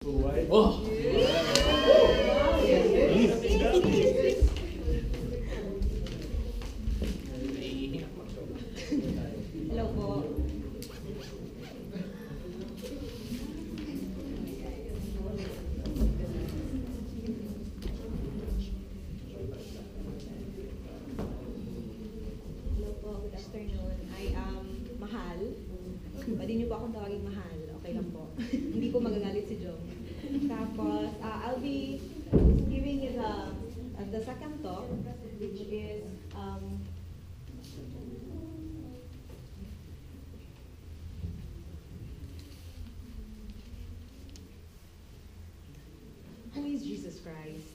Oh! Hello po. Hello po, good afternoon. I am Mahal. Pwede niyo po akong tawagin Mahal. Okay lang po. Hindi po magagalit si Jom. Tapos, I'll be giving you the second talk, which is who is Jesus Christ?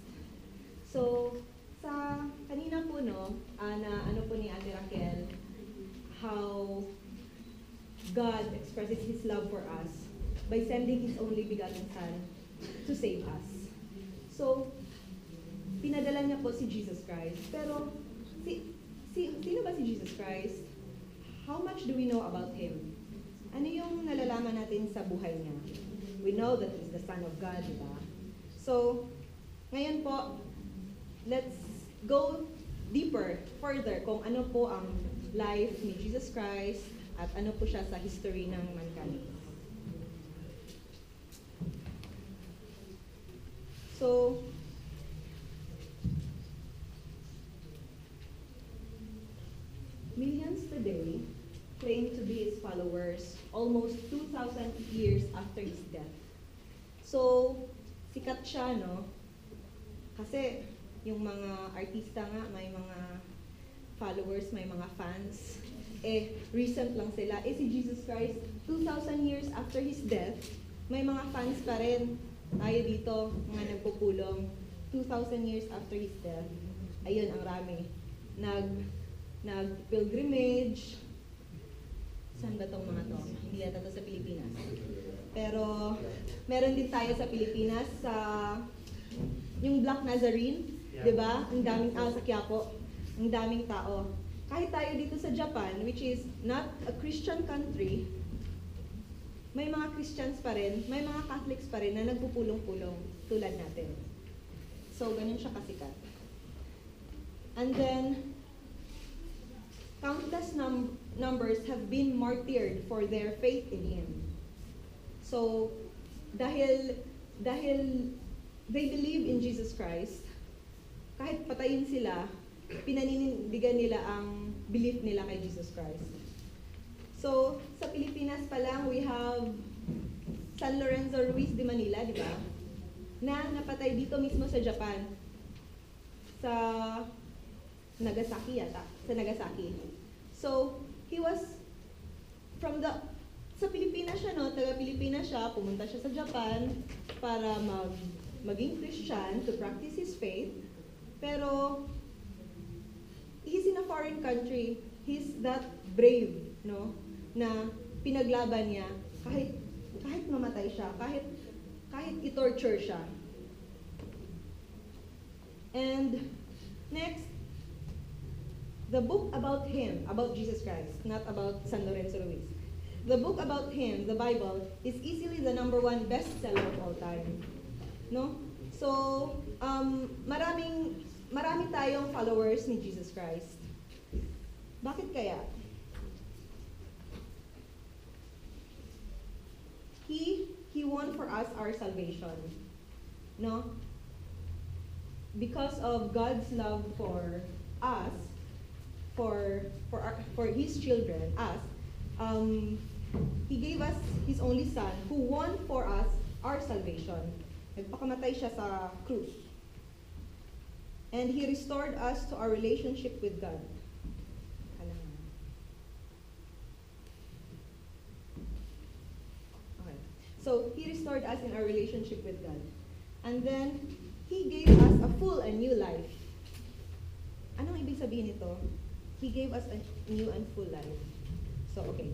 So, sa kanina po na ano po ni Ate Raquel, how God expresses His love for us by sending His only begotten Son to save us. So, pinadala niya po si Jesus Christ. Pero, sino ba si Jesus Christ? How much do we know about Him? Ano yung nalalaman natin sa buhay niya? We know that He's the Son of God, di ba? So, ngayon po, let's go deeper, further, kung ano po ang life ni Jesus Christ at ano po siya sa history ng mankind. So, millions today claim to be His followers almost 2,000 years after His death. So, sikat siya, no? Kasi, yung mga artista nga, may mga followers, may mga fans. Recent lang sila. Si Jesus Christ, 2,000 years after His death, may mga fans pa rin. Tayo dito, mga nagpupulong. 2,000 years after His death, ayun, ang rami. Nag-pilgrimage. Saan ba tong mga to? Hindi yata to sa Pilipinas. Pero, meron din tayo sa Pilipinas, sa yung Black Nazarene, di ba? Ang daming sa Quiapo, ang daming tao. Kahit tayo dito sa Japan, which is not a Christian country, may mga Christians pa rin, may mga Catholics pa rin na nagpupulong-pulong tulad natin. So, ganun siya kasikat. And then, countless numbers have been martyred for their faith in Him. So, dahil they believe in Jesus Christ, kahit patayin sila, pinaninindigan nila ang belief nila kay Jesus Christ. So, sa Pilipinas pa lang, we have San Lorenzo Ruiz de Manila, di ba? Na napatay dito mismo sa Japan. Sa Nagasaki yata. Sa Nagasaki. So, he was sa Pilipinas siya, no? Taga-Pilipinas siya, pumunta siya sa Japan para maging Christian, to practice his faith. Pero, he's in a foreign country. He's that brave, no? Na pinaglaban niya kahit mamatay siya, kahit i-torture siya. And next, the book about him, about Jesus Christ, not about San Lorenzo Ruiz. The book about him, the Bible, is easily the #1 bestseller of all time. No? So, marami tayong followers ni Jesus Christ. Bakit kaya? He won for us our salvation. No? Because of God's love for us, for His children, us, He gave us His only Son, who won for us our salvation. Nagpakamatay siya sa krus. And He restored us to our relationship with God. Okay. So, He restored us in our relationship with God. And then, He gave us a full and new life. Anong ibig sabihin nito? He gave us a new and full life. So, okay,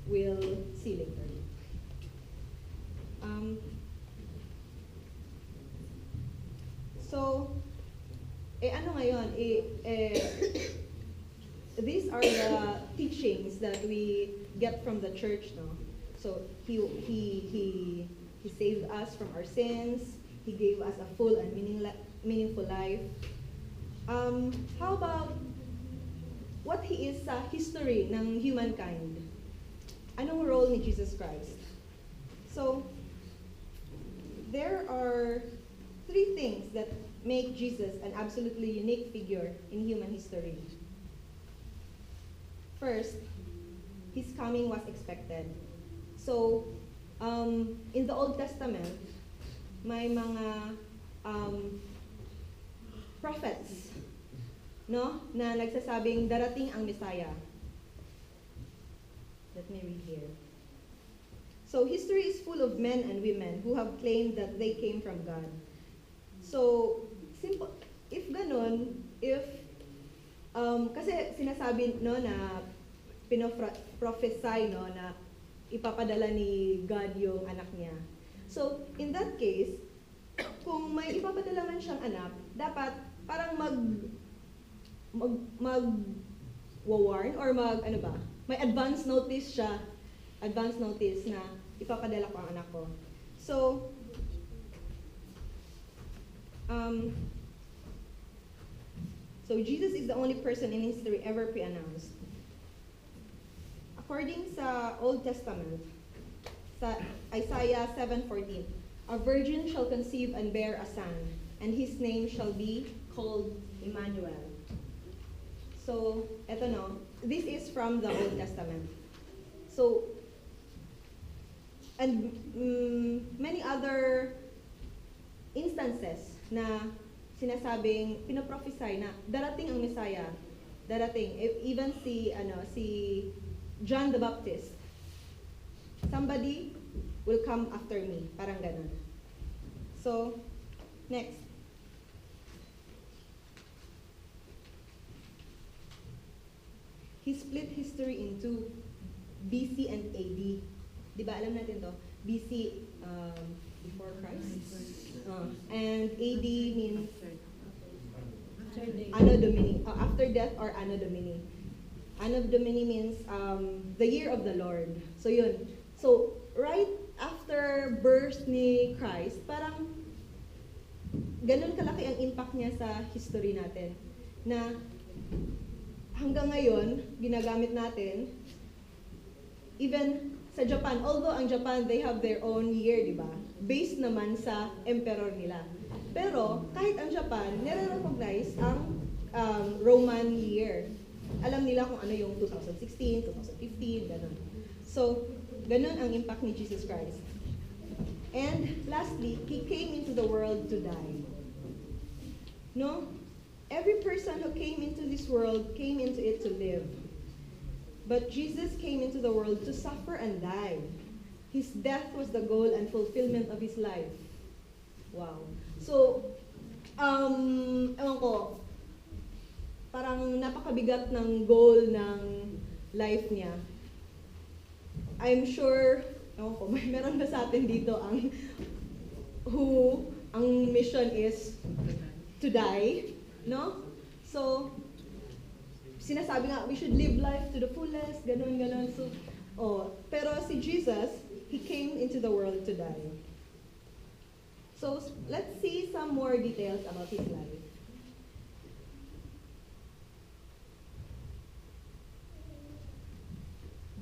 we'll see later. So, ano ngayon? These are the teachings that we get from the church, no? So, he He saved us from our sins. He gave us a full and meaningful life. How about what He is sa history ng humankind? Anong role ni Jesus Christ? So, there are three things that make Jesus an absolutely unique figure in human history. First, His coming was expected. So, in the Old Testament, may mga prophets, no, na nagsasabing darating ang Messiah. Let me read here. So, history is full of men and women who have claimed that they came from God. So, simple, if ganun, kasi sinasabi, no, na pinoprophesy, no, na ipapadala ni God yung anak niya. So, in that case, kung may ipapadala man siyang anak, dapat parang mag-warn or may advance notice siya, advance notice na ipapadala ko ang anak ko. So, Jesus is the only person in history ever pre-announced. According sa Old Testament, sa Isaiah 7:14, a virgin shall conceive and bear a son, and his name shall be called Emmanuel. So, eto no, this is from the Old Testament. So, and many other instances na sinasabing, pinoprophesy na darating ang Messiah, darating. Even si John the Baptist, somebody will come after me, parang ganun. So, next. He split history into BC and AD. Di ba, alam natin to? BC, before Christ. And AD means Anno Domini, after death or Anno Domini. Anno Domini means the year of the Lord. So yun. So, right after birth ni Christ, parang ganun kalaki ang impact niya sa history natin. Na hanggang ngayon, ginagamit natin, even sa Japan, although ang Japan, they have their own year, di ba? Based naman sa emperor nila. Pero, kahit ang Japan, nire-recognize ang Roman year. Alam nila kung ano yung 2016, 2015, ganun. So, ganun ang impact ni Jesus Christ. And lastly, He came into the world to die. No? Every person who came into this world came into it to live. But Jesus came into the world to suffer and die. His death was the goal and fulfillment of His life. Wow. So, ewan ko, parang napakabigat ng goal ng life niya. I'm sure, ewan ko, meron ba sa atin dito ang mission is to die, no? So, sinasabi nga, we should live life to the fullest, ganun. So, pero si Jesus, He came into the world to die. So, let's see some more details about His life.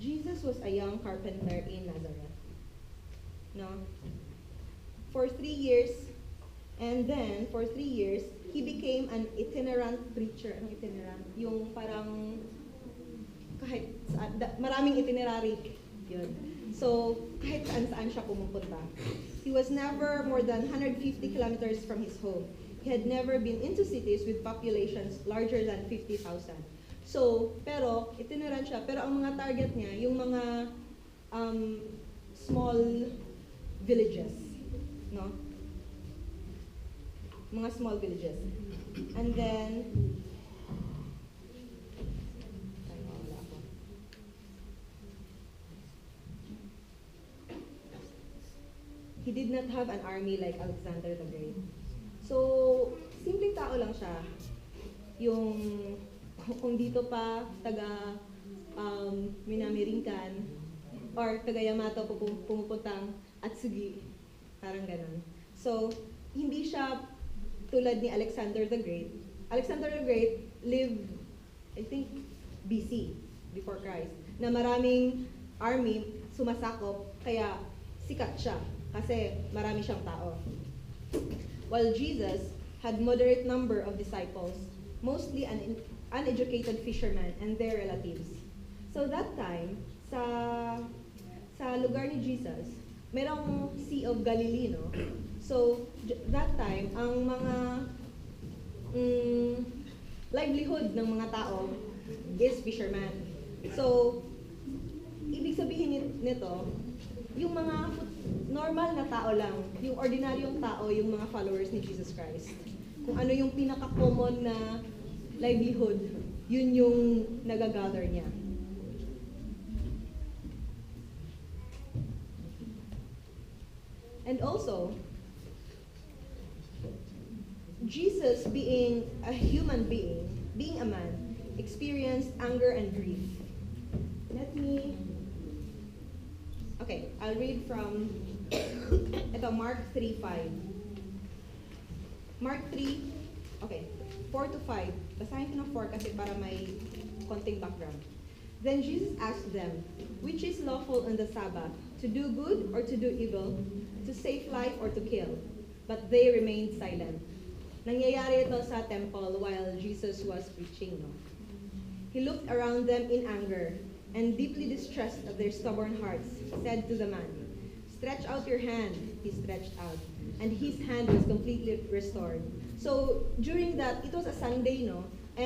Jesus was a young carpenter in Nazareth. No? For 3 years, and then, for 3 years, he became an itinerant preacher. Anong itinerant? Yung parang, kahit maraming itinerary. Yun. So, kahit saan-saan siya pumupunta. He was never more than 150 kilometers from his home. He had never been into cities with populations larger than 50,000. So, pero, itinerant siya. Pero ang mga target niya, yung mga small villages. No? Mga small villages. And then, he did not have an army like Alexander the Great. So, simpleng tao lang siya. Yung, kung dito pa, taga Minamiringkan, or taga Yamato pumupuntang Atsugi, Parang ganun. So, hindi siya tulad ni Alexander the Great. Alexander the Great lived, I think, BC, before Christ, na maraming army sumasakop, kaya sikat siya, kasi marami siyang tao. While Jesus had moderate number of disciples, mostly uneducated fishermen and their relatives. So that time, sa lugar ni Jesus, merong Sea of Galilee, no? So, that time, ang mga livelihood ng mga tao is fisherman. So, ibig sabihin nito, yung mga normal na tao lang, yung ordinaryong tao, yung mga followers ni Jesus Christ. Kung ano yung pinaka-common na livelihood, yun yung nagagather niya. And also, Jesus being a human being, being a man, experienced anger and grief. Okay, I'll read from Mark 3:5. Mark 3, okay, 4 to 5. Basahin ko ng 4 kasi para may konting background. Then Jesus asked them, which is lawful on the Sabbath, to do good or to do evil, to save life or to kill? But they remained silent. Nangyayari ito sa temple while Jesus was preaching. No? He looked around them in anger and deeply distressed at their stubborn hearts, said to the man, stretch out your hand. He stretched out, and his hand was completely restored. So during that, it was a Sunday, no?